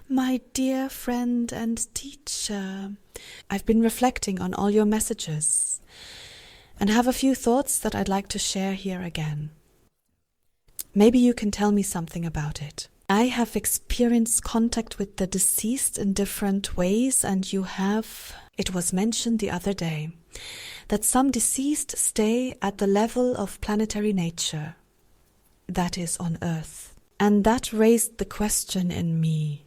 My dear friend and teacher, I've been reflecting on all your messages and have a few thoughts that I'd like to share here again. Maybe you can tell me something about it. I have experienced contact with the deceased in different ways, and you have, it was mentioned the other day, that some deceased stay at the level of planetary nature, that is on Earth. And that raised the question in me,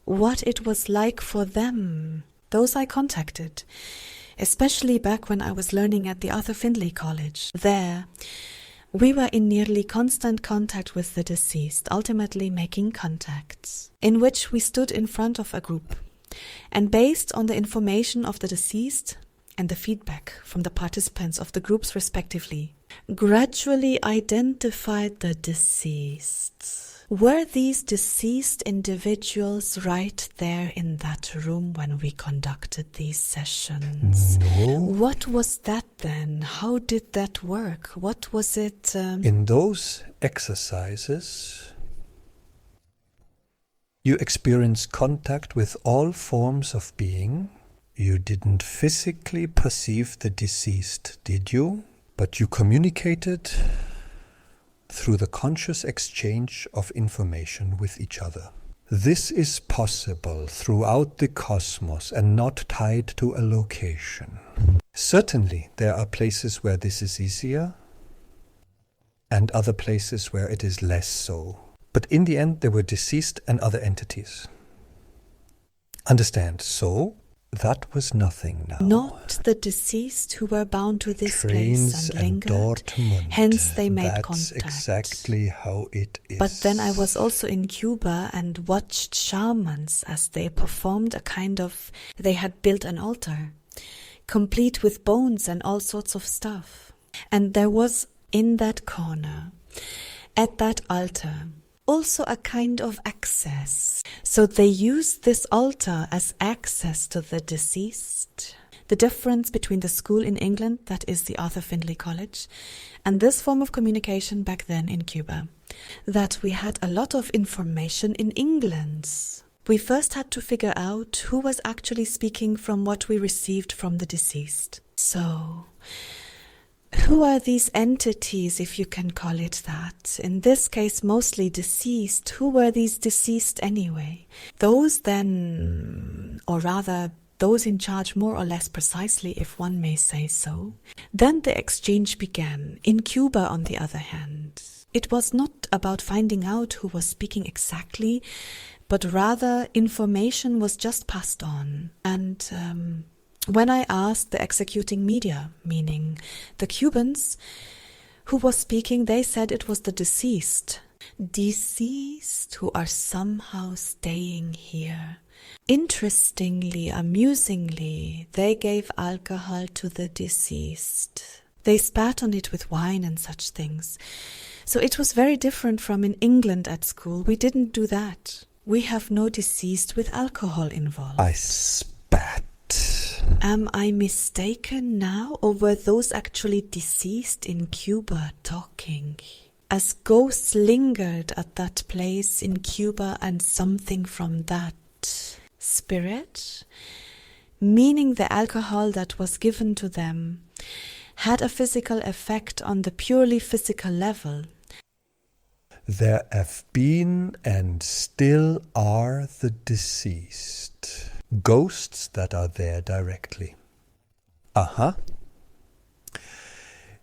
what it was like for them, those I contacted, especially back when I was learning at the Arthur Findlay College. There, we were in nearly constant contact with the deceased, ultimately making contacts, in which we stood in front of a group, and based on the information of the deceased and the feedback from the participants of the groups respectively, gradually identified the deceased. Were these deceased individuals right there in that room when we conducted these sessions? No. What was that then? How did that work? What was it? In those exercises, you experienced contact with all forms of being. You didn't physically perceive the deceased, did you? But you communicated through the conscious exchange of information with each other. This is possible throughout the cosmos and not tied to a location. Certainly, there are places where this is easier and other places where it is less so. But in the end, there were deceased and other entities. Understand? So, that was nothing now. Not the deceased who were bound to this place and lingered. Dortmund. Hence they made That's contact. Exactly how it is. But then I was also in Cuba and watched shamans as they performed a kind of, they had built an altar, complete with bones and all sorts of stuff. And there was in that corner, at that altar, also a kind of access. So they used this altar as access to the deceased. The difference between the school in England, that is the Arthur Findlay College, and this form of communication back then in Cuba, that we had a lot of information in England. We first had to figure out who was actually speaking from what we received from the deceased. So, who are these entities, if you can call it that? In this case, mostly deceased. Who were these deceased anyway? Those then, or rather, those in charge more or less precisely, if one may say so. Then the exchange began. In Cuba, on the other hand, it was not about finding out who was speaking exactly, but rather information was just passed on. And when I asked the executing media, meaning the Cubans, who was speaking, they said it was the deceased. Deceased who are somehow staying here. Interestingly, amusingly, they gave alcohol to the deceased. They spat on it with wine and such things. So it was very different from in England at school. We didn't do that. We have no deceased with alcohol involved. I spat. Am I mistaken now, or were those actually deceased in Cuba talking? As ghosts lingered at that place in Cuba and something from that spirit, meaning the alcohol that was given to them, had a physical effect on the purely physical level. There have been and still are the deceased. Ghosts that are there directly.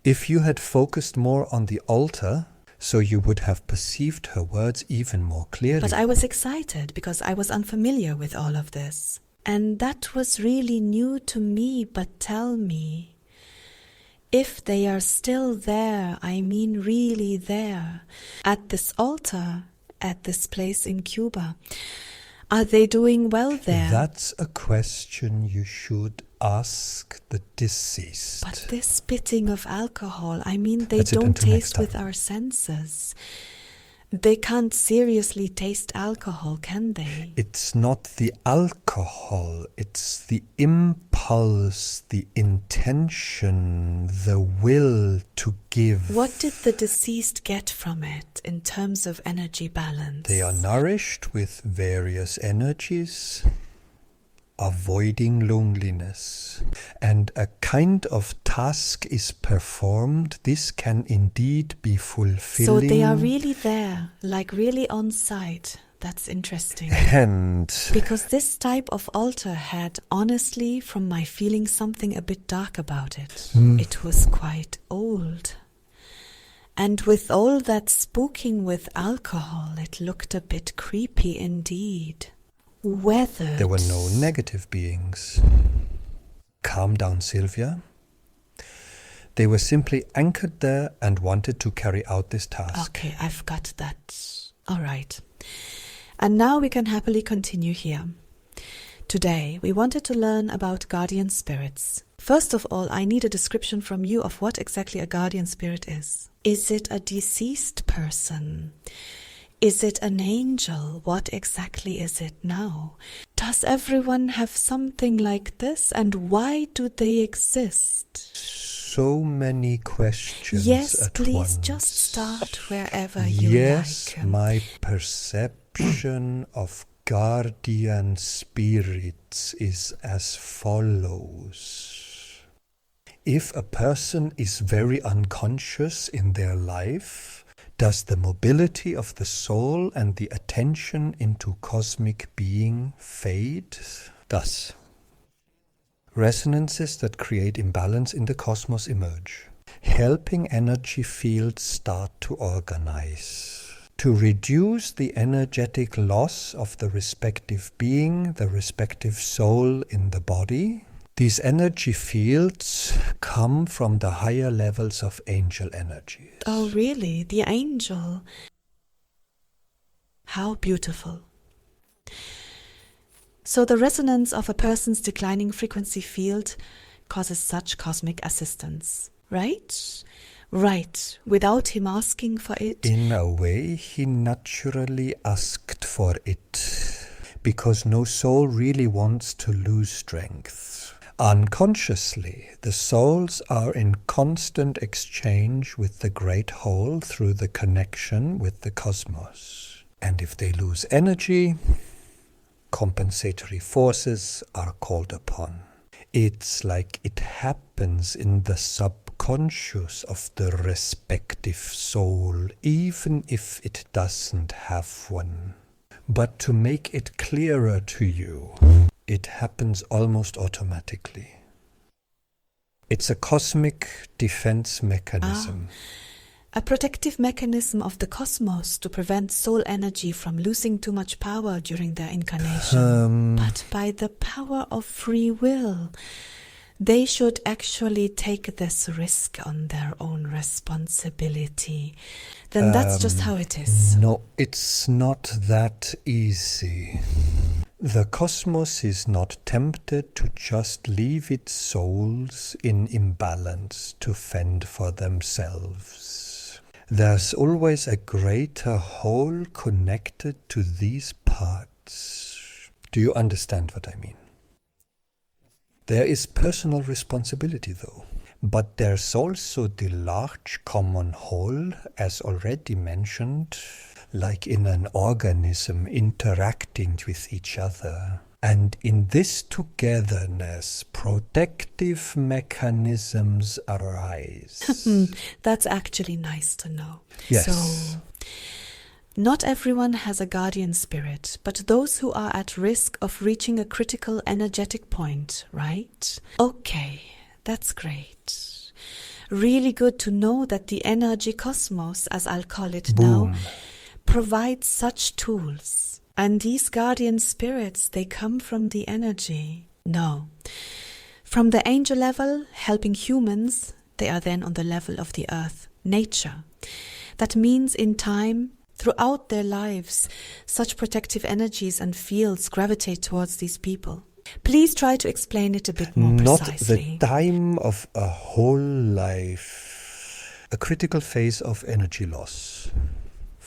If you had focused more on the altar, so you would have perceived her words even more clearly. But I was excited because I was unfamiliar with all of this. And that was really new to me, but tell me, if they are still there, I mean really there, at this altar, at this place in Cuba, are they doing well there? That's a question you should ask the deceased. But this spitting of alcohol, I mean, they That's it, don't until next taste time. with our senses. They can't seriously taste alcohol, can they? It's not the alcohol, it's the impulse, the intention, the will to give. What did the deceased get from it in terms of energy balance? They are nourished with various energies, avoiding loneliness, and a kind of task is performed. This can indeed be fulfilling. So they are really there, like really on site. That's interesting. And because this type of altar had, honestly, from my feeling, something a bit dark about it. It was quite old. And with all that spooking with alcohol, it looked a bit creepy indeed. Weathered. There were no negative beings. Calm down, Sylvia. They were simply anchored there and wanted to carry out this task. Okay, I've got that. All right. And now we can happily continue here. Today, we wanted to learn about guardian spirits. First of all, I need a description from you of what exactly a guardian spirit is. Is it a deceased person? Is it an angel? What exactly is it now? Does everyone have something like this? And why do they exist? So many questions yes, at please once. Just start wherever you yes, like. My perception of guardian spirits is as follows. If a person is very unconscious in their life, does the mobility of the soul and the attention into cosmic being fade? Thus, resonances that create imbalance in the cosmos emerge. Helping energy fields start to organize. To reduce the energetic loss of the respective being, the respective soul in the body, these energy fields come from the higher levels of angel energies. Oh, really? The angel? How beautiful. So the resonance of a person's declining frequency field causes such cosmic assistance, right? Right, without him asking for it. In a way, he naturally asked for it, because no soul really wants to lose strength. Unconsciously, the souls are in constant exchange with the great whole through the connection with the cosmos. And if they lose energy, compensatory forces are called upon. It's like it happens in the subconscious of the respective soul, even if it doesn't have one. But to make it clearer to you, it happens almost automatically. It's a cosmic defense mechanism. A protective mechanism of the cosmos to prevent soul energy from losing too much power during their incarnation. But by the power of free will, they should actually take this risk on their own responsibility. Then that's just how it is. No, it's not that easy. The cosmos is not tempted to just leave its souls in imbalance to fend for themselves. There's always a greater whole connected to these parts. Do you understand what I mean? There is personal responsibility though, but there's also the large common whole, as already mentioned, like in an organism interacting with each other. And in this togetherness, protective mechanisms arise. That's actually nice to know. Yes. So, not everyone has a guardian spirit, but those who are at risk of reaching a critical energetic point, right? Okay, that's great. Really good to know that the energy cosmos, as I'll call it now, provides such tools. And these guardian spirits, they come from the energy. No. From the angel level, helping humans, they are then on the level of the earth, nature. That means in time, throughout their lives, such protective energies and fields gravitate towards these people. Please try to explain it a bit more precisely. Not the time of a whole life. A critical phase of energy loss.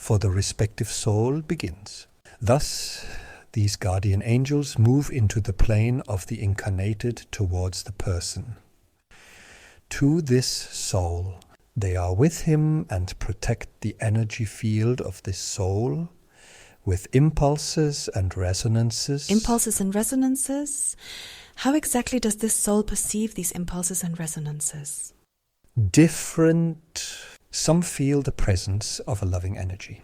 for the respective soul begins. Thus, these guardian angels move into the plane of the incarnated towards the person. To this soul, they are with him and protect the energy field of this soul with impulses and resonances. Impulses and resonances? How exactly does this soul perceive these impulses and resonances? Different. Some feel the presence of a loving energy.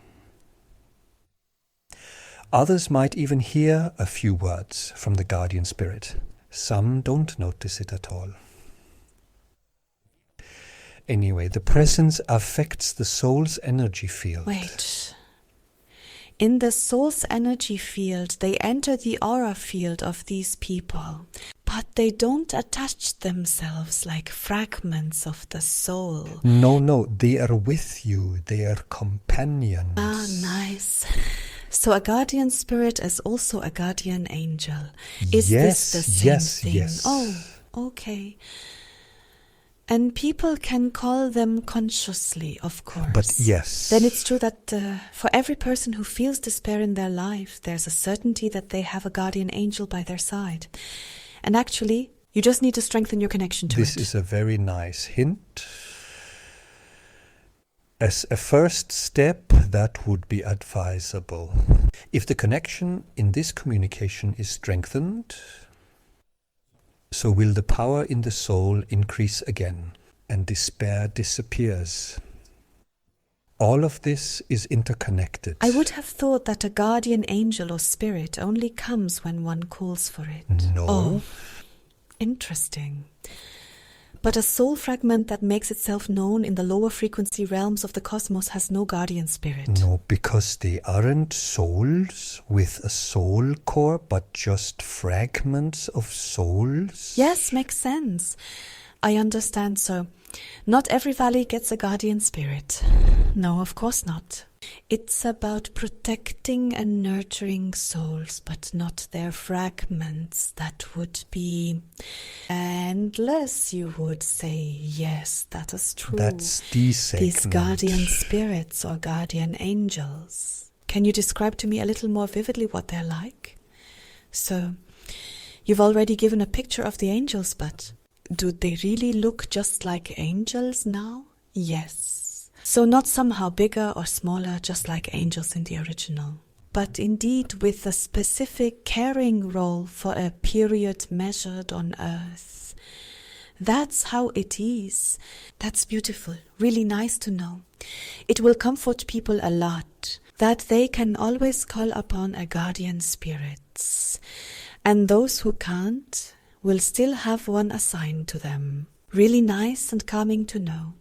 Others might even hear a few words from the guardian spirit. Some don't notice it at all. Anyway, the presence affects the soul's energy field. Wait. In the soul's energy field, they enter the aura field of these people, but they don't attach themselves like fragments of the soul. No, they are with you. They are companions. Ah, nice. So a guardian spirit is also a guardian angel. Is this the same thing? Yes. Oh, okay. And people can call them consciously, of course. But yes. Then it's true that for every person who feels despair in their life, there's a certainty that they have a guardian angel by their side. And actually, you just need to strengthen your connection to it. This is a very nice hint. As a first step, that would be advisable. If the connection in this communication is strengthened, so will the power in the soul increase again, and despair disappears. All of this is interconnected. I would have thought that a guardian angel or spirit only comes when one calls for it. No. Oh, interesting. But a soul fragment that makes itself known in the lower frequency realms of the cosmos has no guardian spirit. No, because they aren't souls with a soul core, but just fragments of souls. Yes, makes sense. I understand. So, not every valley gets a guardian spirit. No, of course not. It's about protecting and nurturing souls, but not their fragments. That would be endless, you would say. Yes, that is true. That's the segment. These guardian spirits or guardian angels. Can you describe to me a little more vividly what they're like? So, you've already given a picture of the angels, but do they really look just like angels now? Yes. So not somehow bigger or smaller, just like angels in the original, but indeed with a specific caring role for a period measured on earth. That's how it is. That's beautiful, really nice to know. It will comfort people a lot that they can always call upon a guardian spirit, and those who can't will still have one assigned to them. Really nice and calming to know.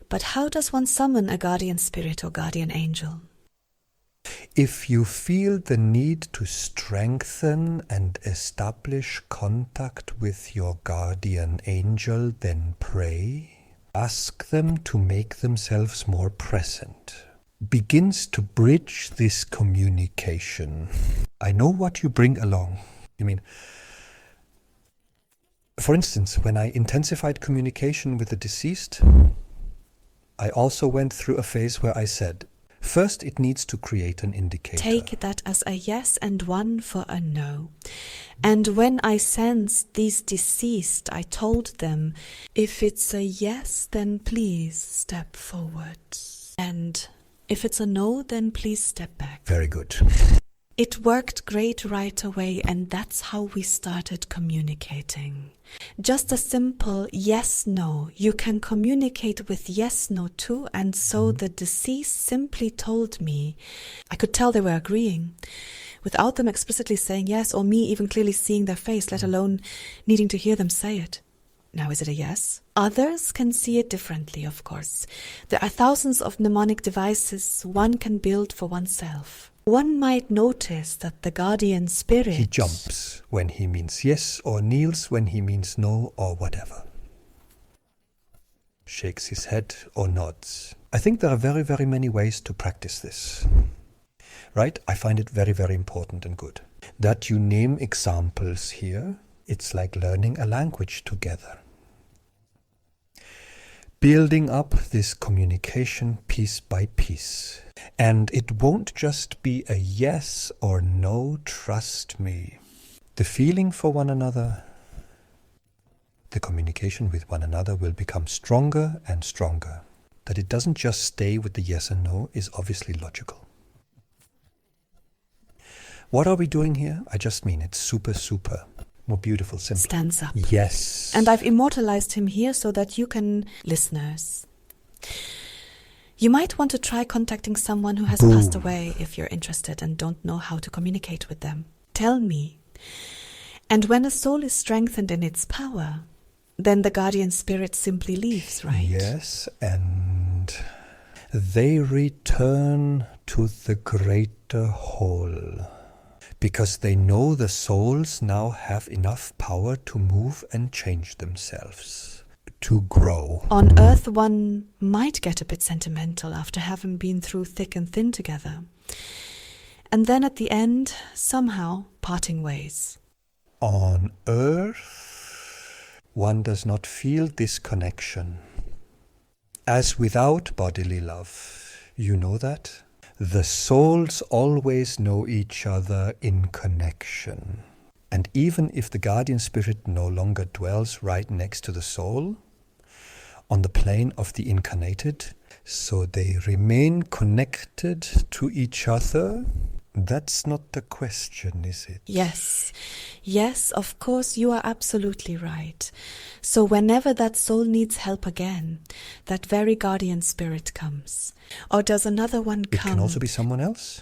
But how does one summon a guardian spirit or guardian angel? If you feel the need to strengthen and establish contact with your guardian angel, then pray. Ask them to make themselves more present. Begins to bridge this communication. I know what you bring along. You mean, for instance, when I intensified communication with the deceased, I also went through a phase where I said, first it needs to create an indicator. Take that as a yes and one for a no. And when I sensed these deceased, I told them, if it's a yes, then please step forward. And if it's a no, then please step back. Very good. It worked great right away, and that's how we started communicating. Just a simple yes-no. You can communicate with yes-no too, and so the deceased simply told me. I could tell they were agreeing, without them explicitly saying yes, or me even clearly seeing their face, let alone needing to hear them say it. Now, is it a yes? Others can see it differently, of course. There are thousands of mnemonic devices one can build for oneself. One might notice that the guardian spirit... He jumps when he means yes, or kneels when he means no, or whatever. Shakes his head or nods. I think there are very, very many ways to practice this. Right? I find it very, very important and good. That you name examples here, it's like learning a language together. building up this communication piece by piece. And it won't just be a yes or no, trust me. The feeling for one another, the communication with one another will become stronger and stronger. That it doesn't just stay with the yes and no is obviously logical. What are we doing here? I just mean it's super, super more beautiful, simple. Stands up. Yes. And I've immortalized him here so that you can, listeners, you might want to try contacting someone who has passed away if you're interested and don't know how to communicate with them. Tell me. And when a soul is strengthened in its power, then the guardian spirit simply leaves, right? Yes, and they return to the greater whole. Because they know the souls now have enough power to move and change themselves, to grow. On Earth, one might get a bit sentimental after having been through thick and thin together. And then at the end, somehow, parting ways. On Earth, one does not feel this connection. As without bodily love, you know that? The souls always know each other in connection. And even if the guardian spirit no longer dwells right next to the soul, on the plane of the incarnated, so they remain connected to each other. That's not the question, is it? Yes. Yes, of course, you are absolutely right. So whenever that soul needs help again, that very guardian spirit comes. Or does another one come? It can also be someone else,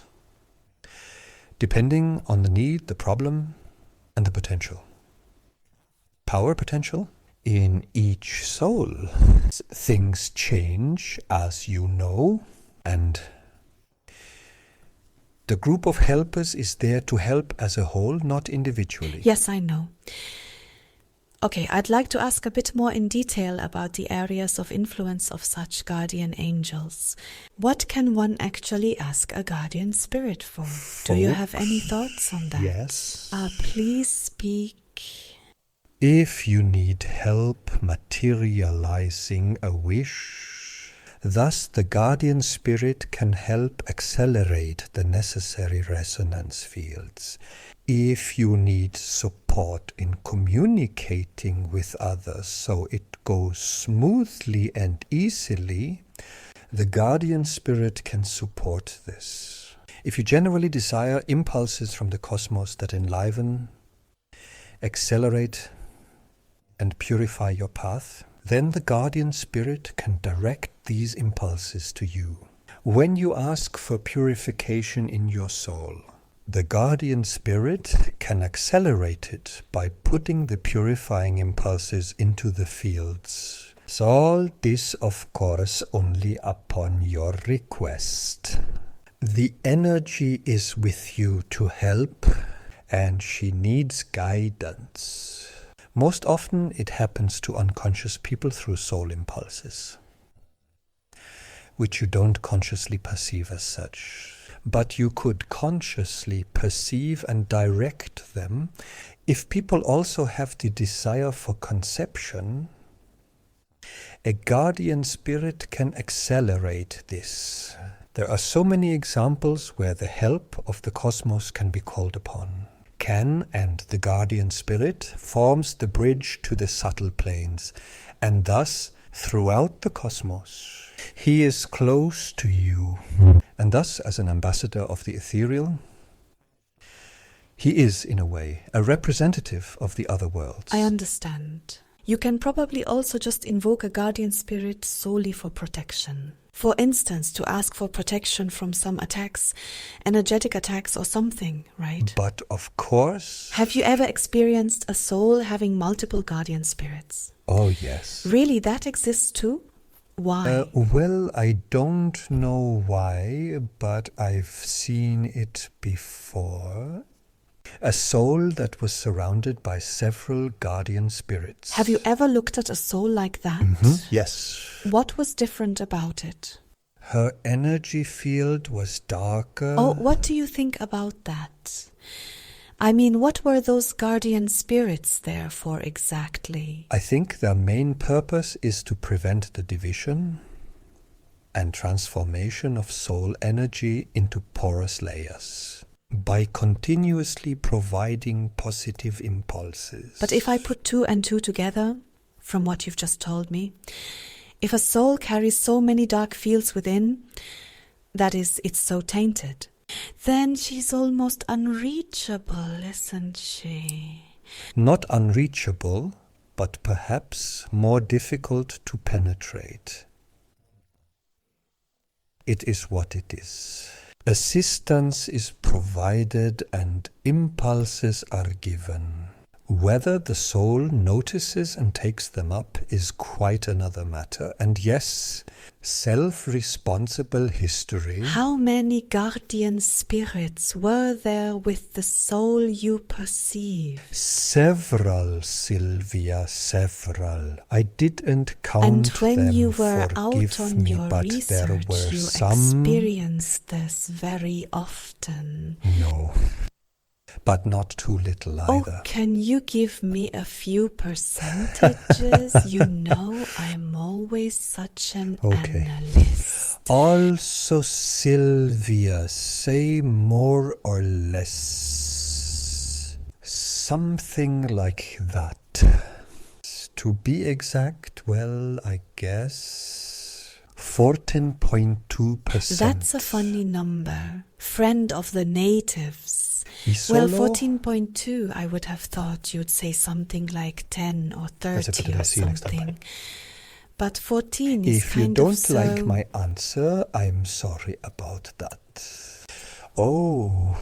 depending on the need, the problem, and the potential. Power potential in each soul. Things change, as you know, and the group of helpers is there to help as a whole, not individually. Yes, I know. Okay, I'd like to ask a bit more in detail about the areas of influence of such guardian angels. What can one actually ask a guardian spirit for? Do you have any thoughts on that? Yes. Please speak. If you need help materializing a wish, thus the guardian spirit can help accelerate the necessary resonance fields. If you need support in communicating with others so it goes smoothly and easily, the guardian spirit can support this. If you generally desire impulses from the cosmos that enliven, accelerate, and purify your path, then the guardian spirit can direct these impulses to you. When you ask for purification in your soul, the guardian spirit can accelerate it by putting the purifying impulses into the fields. So all this, of course, only upon your request. The energy is with you to help, and she needs guidance. Most often it happens to unconscious people through soul impulses, which you don't consciously perceive as such. But you could consciously perceive and direct them. If people also have the desire for conception, a guardian spirit can accelerate this. There are so many examples where the help of the cosmos can be called upon. Can and the guardian spirit forms the bridge to the subtle planes, and thus throughout the cosmos. He is close to you, and thus as an ambassador of the ethereal, he is, in a way, a representative of the other worlds. I understand. You can probably also just invoke a guardian spirit solely for protection. For instance, to ask for protection from some attacks, energetic attacks or something, right? But of course... Have you ever experienced a soul having multiple guardian spirits? Oh, yes. Really, that exists too? Why? Well, I don't know why, but I've seen it before. A soul that was surrounded by several guardian spirits. Have you ever looked at a soul like that? Mm-hmm. Yes. What was different about it? Her energy field was darker. Oh, what do you think about that? I mean, what were those guardian spirits there for exactly? I think their main purpose is to prevent the division and transformation of soul energy into porous layers by continuously providing positive impulses. But if I put 2 and 2 together, from what you've just told me, if a soul carries so many dark fields within, that is, it's so tainted, then she's almost unreachable, isn't she? Not unreachable, but perhaps more difficult to penetrate. It is what it is. Assistance is provided and impulses are given. Whether the soul notices and takes them up is quite another matter. And yes, self-responsible history. How many guardian spirits were there with the soul you perceive? Several, Sylvia, several. I didn't count And when them, you were out forgive on me, your but there research, were you some. experienced this very often. No, but not too little Oh, either. can you give me a few percentages? You know I'm always such an Okay. analyst. Also, Sylvia, say more or less something like that. To be exact, well, I guess 14.2%. That's a funny number. Friend of the natives. Y Well, solo- 14.2, I would have thought you'd say something like 10 or 30 or something. But 14 is If you kind of don't so... like my answer, I'm sorry about that. Oh,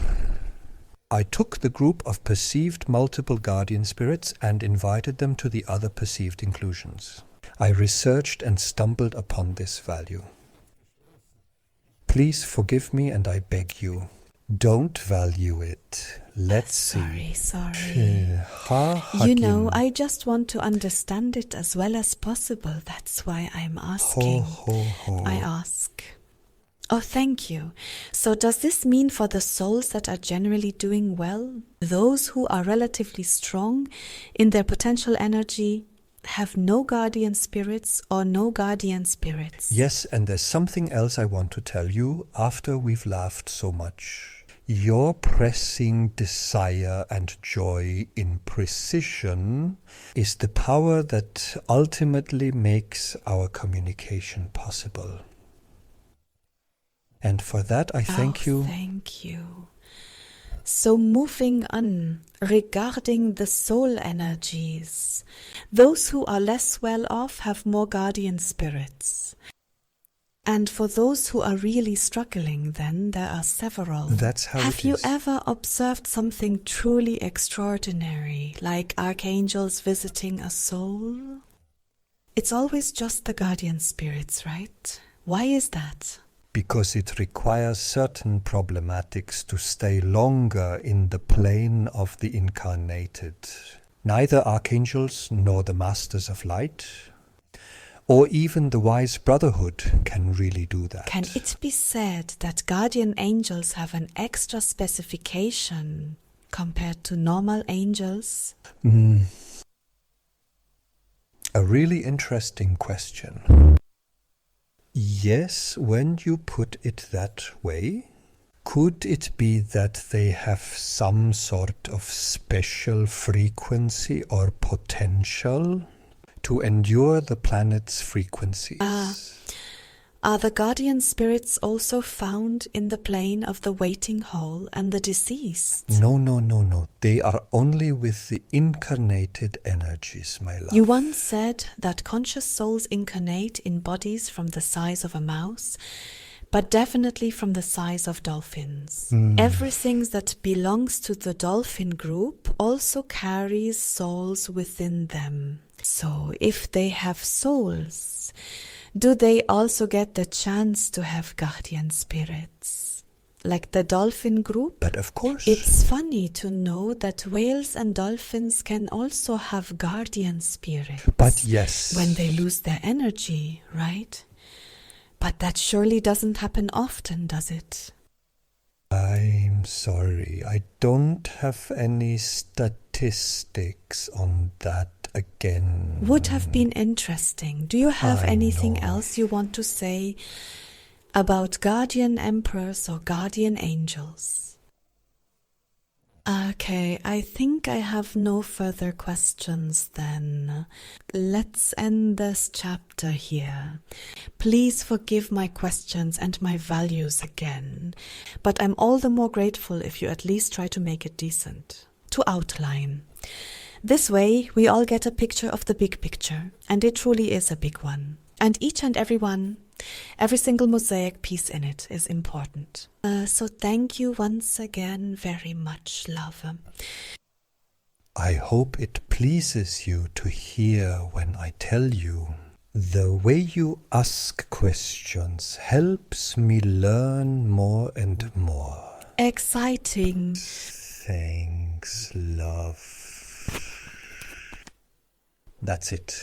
I took the group of perceived multiple guardian spirits and invited them to the other perceived inclusions. I researched and stumbled upon this value. Please forgive me and I beg you, don't value it. Let's see. Sorry. You know, I just want to understand it as well as possible. That's why I'm asking. I ask. Oh, thank you. So does this mean for the souls that are generally doing well, those who are relatively strong in their potential energy, have no guardian spirits or no guardian spirits? Yes, and there's something else I want to tell you after we've laughed so much. Your pressing desire and joy in precision is the power that ultimately makes our communication possible. And for that I thank you. Thank you. So moving on, regarding the soul energies, those who are less well off have more guardian spirits. And for those who are really struggling, then there are several. That's how Have it you is. ever observed something truly extraordinary, like archangels visiting a soul? It's always just the guardian spirits, right? Why is that? Because it requires certain problematics to stay longer in the plane of the incarnated. Neither archangels nor the masters of light, or even the wise brotherhood can really do that. Can it be said that guardian angels have an extra specification compared to normal angels? A really interesting question. Yes, when you put it that way, could it be that they have some sort of special frequency or potential to endure the planet's frequencies? Are the guardian spirits also found in the plane of the waiting hall and the deceased? No. They are only with the incarnated energies, my love. You once said that conscious souls incarnate in bodies from the size of a mouse, but definitely from the size of dolphins. Everything that belongs to the dolphin group also carries souls within them. So if they have souls, do they also get the chance to have guardian spirits? Like the dolphin group? But of course. It's funny to know that whales and dolphins can also have guardian spirits. But yes. When they lose their energy, right? But that surely doesn't happen often, does it? I'm sorry, I don't have any statistics on that again. Would have been interesting. Do you have anything else you want to say about guardian emperors or guardian angels? Okay, I think I have no further questions then. Let's end this chapter here. Please forgive my questions and my values again, but I'm all the more grateful if you at least try to make it decent, to outline. This way, we all get a picture of the big picture, and it truly is a big one. And each and every one, every single mosaic piece in it is important. So thank you once again very much, love. I hope it pleases you to hear when I tell you. The way you ask questions helps me learn more and more. Exciting. Thanks, love. That's it.